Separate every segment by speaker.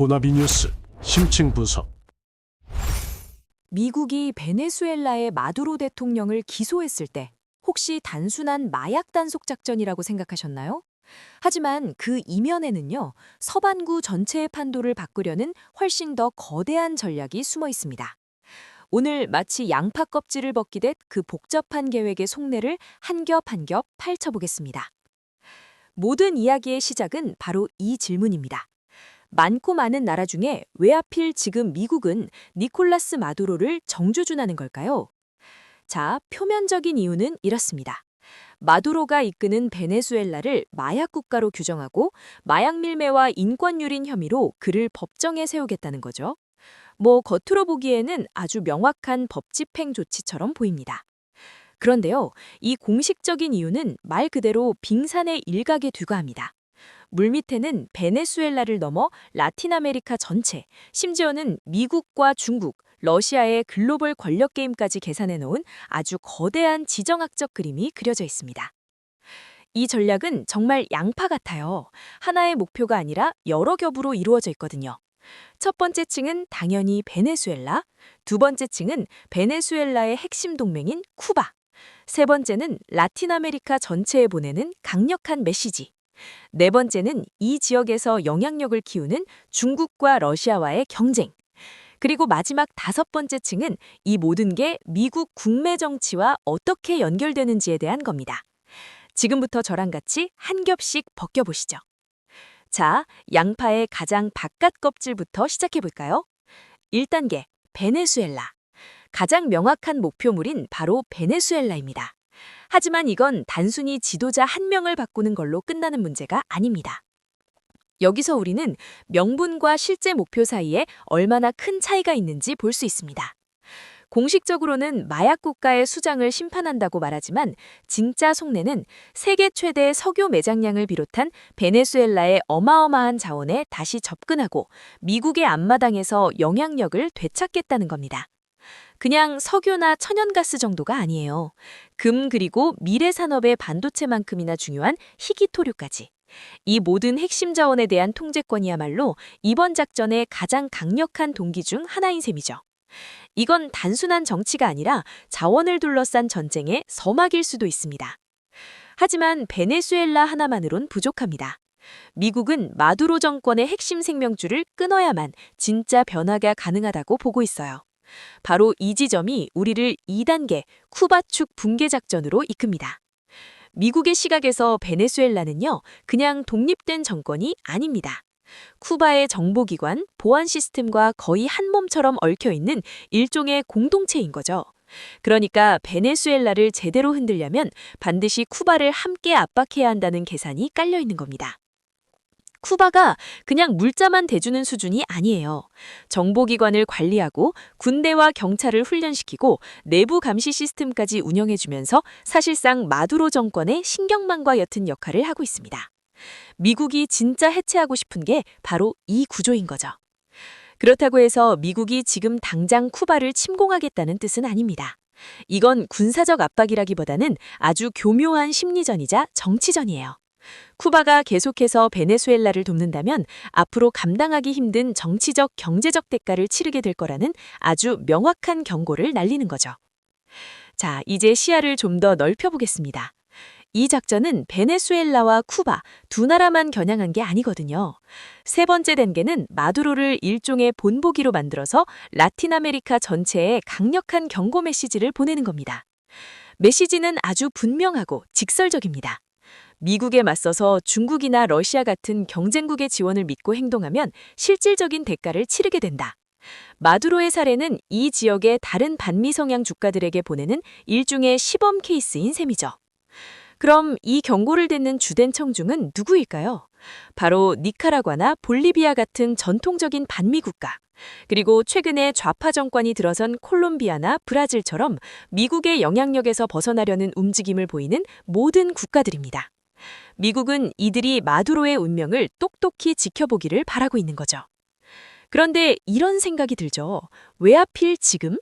Speaker 1: 코나비 뉴스 심층 분석.
Speaker 2: 미국이 베네수엘라의 마두로 대통령을 기소했을 때 혹시 단순한 마약 단속 작전이라고 생각하셨나요? 하지만 그 이면에는요, 서반구 전체의 판도를 바꾸려는 훨씬 더 거대한 전략이 숨어 있습니다. 오늘 마치 양파 껍질을 벗기듯 그 복잡한 계획의 속내를 한 겹 한 겹 파헤쳐보겠습니다. 모든 이야기의 시작은 바로 이 질문입니다. 많고 많은 나라 중에 왜 하필 지금 미국은 니콜라스 마두로를 정주준하는 걸까요? 자, 표면적인 이유는 이렇습니다. 마두로가 이끄는 베네수엘라를 마약 국가로 규정하고 마약 밀매와 인권 유린 혐의로 그를 법정에 세우겠다는 거죠. 겉으로 보기에는 아주 명확한 법 집행 조치처럼 보입니다. 그런데요, 이 공식적인 이유는 말 그대로 빙산의 일각에 뒤가합니다. 물밑에는 베네수엘라를 넘어 라틴 아메리카 전체, 심지어는 미국과 중국, 러시아의 글로벌 권력 게임까지 계산해 놓은 아주 거대한 지정학적 그림이 그려져 있습니다. 이 전략은 정말 양파 같아요. 하나의 목표가 아니라 여러 겹으로 이루어져 있거든요. 첫 번째 층은 당연히 베네수엘라, 두 번째 층은 베네수엘라의 핵심 동맹인 쿠바, 세 번째는 라틴 아메리카 전체에 보내는 강력한 메시지, 네 번째는 이 지역에서 영향력을 키우는 중국과 러시아와의 경쟁, 그리고 마지막 다섯 번째 층은 이 모든 게 미국 국내 정치와 어떻게 연결되는지에 대한 겁니다. 지금부터 저랑 같이 한 겹씩 벗겨보시죠. 자, 양파의 가장 바깥 껍질부터 시작해볼까요? 1단계, 베네수엘라. 가장 명확한 목표물인 바로 베네수엘라입니다. 하지만 이건 단순히 지도자 한 명을 바꾸는 걸로 끝나는 문제가 아닙니다. 여기서 우리는 명분과 실제 목표 사이에 얼마나 큰 차이가 있는지 볼 수 있습니다. 공식적으로는 마약 국가의 수장을 심판한다고 말하지만 진짜 속내는 세계 최대 석유 매장량을 비롯한 베네수엘라의 어마어마한 자원에 다시 접근하고 미국의 앞마당에서 영향력을 되찾겠다는 겁니다. 그냥 석유나 천연가스 정도가 아니에요. 금 그리고 미래 산업의 반도체만큼이나 중요한 희귀토류까지. 이 모든 핵심 자원에 대한 통제권이야말로 이번 작전의 가장 강력한 동기 중 하나인 셈이죠. 이건 단순한 정치가 아니라 자원을 둘러싼 전쟁의 서막일 수도 있습니다. 하지만 베네수엘라 하나만으론 부족합니다. 미국은 마두로 정권의 핵심 생명줄을 끊어야만 진짜 변화가 가능하다고 보고 있어요. 바로 이 지점이 우리를 2단계 쿠바축 붕괴 작전으로 이끕니다. 미국의 시각에서 베네수엘라는요, 그냥 독립된 정권이 아닙니다. 쿠바의 정보기관, 보안 시스템과 거의 한 몸처럼 얽혀있는 일종의 공동체인 거죠. 그러니까 베네수엘라를 제대로 흔들려면 반드시 쿠바를 함께 압박해야 한다는 계산이 깔려있는 겁니다. 쿠바가 그냥 물자만 대주는 수준이 아니에요. 정보기관을 관리하고 군대와 경찰을 훈련시키고 내부 감시 시스템까지 운영해주면서 사실상 마두로 정권의 신경망과 옅은 역할을 하고 있습니다. 미국이 진짜 해체하고 싶은 게 바로 이 구조인 거죠. 그렇다고 해서 미국이 지금 당장 쿠바를 침공하겠다는 뜻은 아닙니다. 이건 군사적 압박이라기보다는 아주 교묘한 심리전이자 정치전이에요. 쿠바가 계속해서 베네수엘라를 돕는다면 앞으로 감당하기 힘든 정치적, 경제적 대가를 치르게 될 거라는 아주 명확한 경고를 날리는 거죠. 자, 이제 시야를 좀 더 넓혀보겠습니다. 이 작전은 베네수엘라와 쿠바 두 나라만 겨냥한 게 아니거든요. 세 번째 단계는 마두로를 일종의 본보기로 만들어서 라틴 아메리카 전체에 강력한 경고 메시지를 보내는 겁니다. 메시지는 아주 분명하고 직설적입니다. 미국에 맞서서 중국이나 러시아 같은 경쟁국의 지원을 믿고 행동하면 실질적인 대가를 치르게 된다. 마두로의 사례는 이 지역의 다른 반미 성향 주가들에게 보내는 일종의 시범 케이스인 셈이죠. 그럼 이 경고를 듣는 주된 청중은 누구일까요? 바로 니카라과나 볼리비아 같은 전통적인 반미 국가, 그리고 최근에 좌파 정권이 들어선 콜롬비아나 브라질처럼 미국의 영향력에서 벗어나려는 움직임을 보이는 모든 국가들입니다. 미국은 이들이 마두로의 운명을 똑똑히 지켜보기를 바라고 있는 거죠. 그런데 이런 생각이 들죠. 왜 하필 지금?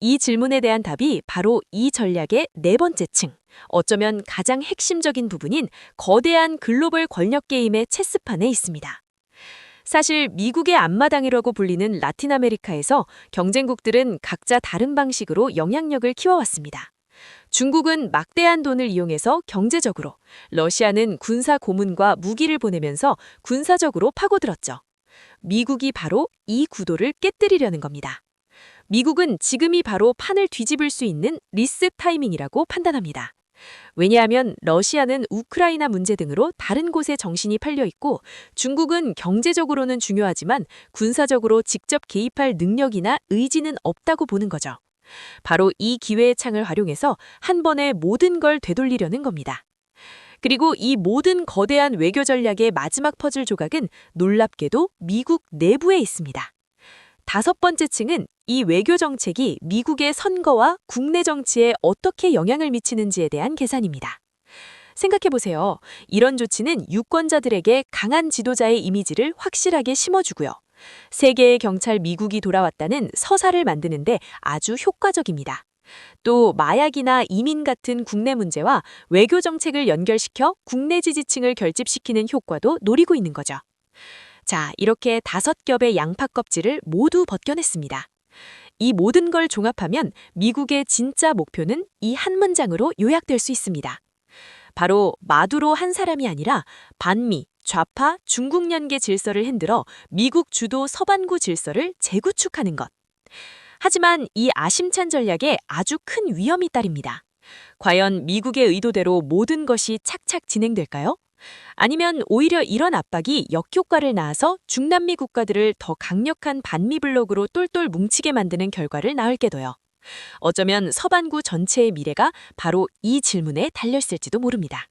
Speaker 2: 이 질문에 대한 답이 바로 이 전략의 네 번째 층, 어쩌면 가장 핵심적인 부분인 거대한 글로벌 권력 게임의 체스판에 있습니다. 사실 미국의 앞마당이라고 불리는 라틴 아메리카에서 경쟁국들은 각자 다른 방식으로 영향력을 키워왔습니다. 중국은 막대한 돈을 이용해서 경제적으로, 러시아는 군사 고문과 무기를 보내면서 군사적으로 파고들었죠. 미국이 바로 이 구도를 깨뜨리려는 겁니다. 미국은 지금이 바로 판을 뒤집을 수 있는 리셋 타이밍이라고 판단합니다. 왜냐하면 러시아는 우크라이나 문제 등으로 다른 곳에 정신이 팔려 있고 중국은 경제적으로는 중요하지만 군사적으로 직접 개입할 능력이나 의지는 없다고 보는 거죠. 바로 이 기회의 창을 활용해서 한 번에 모든 걸 되돌리려는 겁니다. 그리고 이 모든 거대한 외교 전략의 마지막 퍼즐 조각은 놀랍게도 미국 내부에 있습니다. 다섯 번째 층은 이 외교 정책이 미국의 선거와 국내 정치에 어떻게 영향을 미치는지에 대한 계산입니다. 생각해보세요. 이런 조치는 유권자들에게 강한 지도자의 이미지를 확실하게 심어주고요. 세계의 경찰 미국이 돌아왔다는 서사를 만드는데 아주 효과적입니다. 또 마약이나 이민 같은 국내 문제와 외교 정책을 연결시켜 국내 지지층을 결집시키는 효과도 노리고 있는 거죠. 자, 이렇게 5겹의 양파 껍질을 모두 벗겨냈습니다. 이 모든 걸 종합하면 미국의 진짜 목표는 이 한 문장으로 요약될 수 있습니다. 바로 마두로 한 사람이 아니라 반미, 좌파, 중국 연계 질서를 흔들어 미국 주도 서반구 질서를 재구축하는 것. 하지만 이 아심찬 전략에 아주 큰 위험이 따릅니다. 과연 미국의 의도대로 모든 것이 착착 진행될까요? 아니면 오히려 이런 압박이 역효과를 낳아서 중남미 국가들을 더 강력한 반미 블록으로 똘똘 뭉치게 만드는 결과를 낳을게 둬요. 어쩌면 서반구 전체의 미래가 바로 이 질문에 달려있을지도 모릅니다.